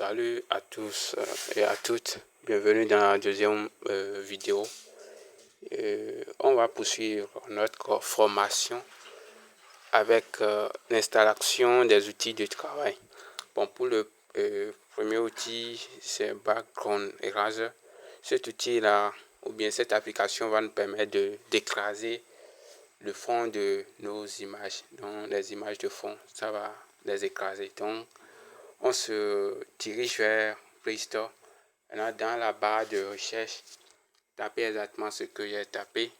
Salut à tous et à toutes, bienvenue dans la deuxième vidéo. On va poursuivre notre formation avec l'installation des outils de travail. Bon, pour le premier outil, c'est Background Eraser. Cet outil-là, ou bien cette application va nous permettre d'écraser le fond de nos images. Donc, les images de fond, ça va les écraser. Donc, on se dirige vers Play Store. Maintenant, dans la barre de recherche, tapez exactement ce que j'ai tapé.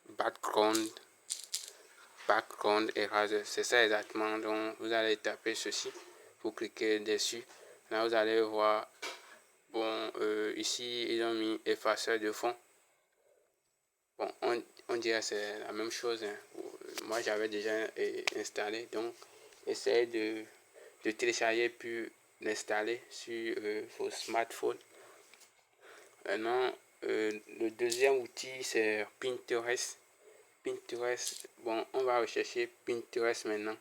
Background Eraser, c'est ça exactement. Donc, vous allez taper ceci. Vous cliquez dessus. Là, vous allez voir. Bon, ici, ils ont mis effaceur de fond. Bon, on dirait que c'est la même chose. Hein. Moi, j'avais déjà installé. Donc, essayez de télécharger puis l'installer sur vos smartphones. Maintenant, le deuxième outil, c'est Pinterest. Pinterest, bon, on va rechercher Pinterest maintenant.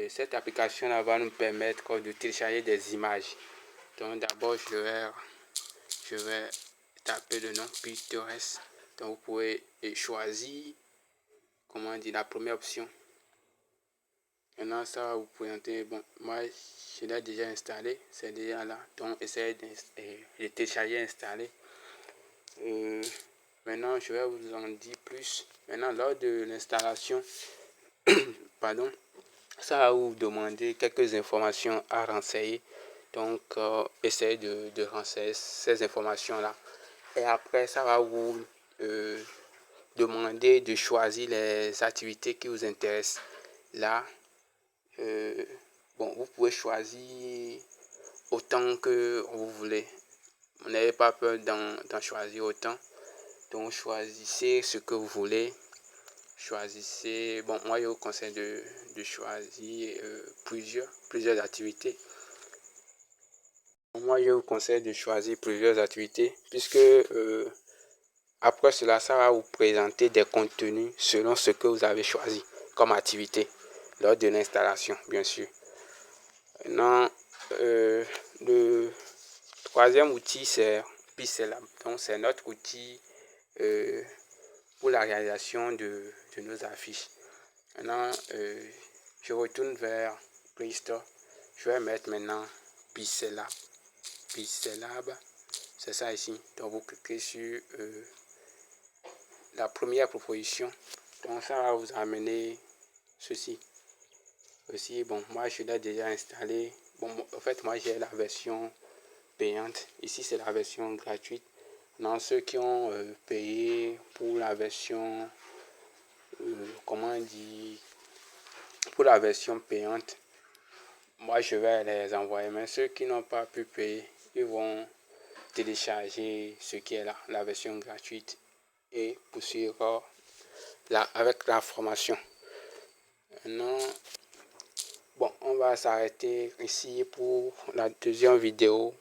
Cette application-là va nous permettre de télécharger des images. Donc, d'abord, je vais taper le nom Pinterest. Donc, vous pouvez choisir, comment dire, la première option. Maintenant, ça va vous présenter. Bon, moi, je l'ai déjà installé. C'est déjà là. Donc, essayez de télécharger et installer. Maintenant, je vais vous en dire plus. Maintenant, lors de l'installation, pardon, ça va vous demander quelques informations à renseigner. Donc, essayez de renseigner ces informations-là. Et après, ça va vous demander de choisir les activités qui vous intéressent. Là, bon, vous pouvez choisir autant que vous voulez. Vous n'avez pas peur d'en choisir autant. Donc, choisissez ce que vous voulez. Choisissez, bon, moi, je vous conseille de choisir plusieurs activités. Moi, je vous conseille de choisir plusieurs activités puisque après cela, ça va vous présenter des contenus selon ce que vous avez choisi comme activité lors de l'installation, bien sûr. Maintenant, le troisième outil, c'est Pixelab. Donc, c'est notre outil pour la réalisation de nos affiches. Maintenant, je retourne vers Play Store. Je vais mettre maintenant Pixelab. Pixelab, c'est ça ici. Donc, vous cliquez sur la première proposition. Donc, ça va vous amener ceci. Aussi, bon, moi, je l'ai déjà installé. Bon, en fait, moi, j'ai la version payante. Ici, c'est la version gratuite. Dans ceux qui ont payé pour la version, comment dire, pour la version payante, moi, je vais les envoyer. Mais ceux qui n'ont pas pu payer, ils vont télécharger ce qui est là, la version gratuite, et poursuivre avec la formation. Maintenant, bon, on va s'arrêter ici pour la deuxième vidéo.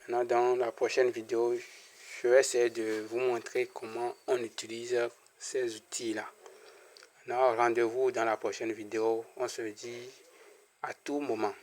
Maintenant, dans la prochaine vidéo, je vais essayer de vous montrer comment on utilise ces outils-là. Maintenant, rendez-vous dans la prochaine vidéo. On se dit à tout moment.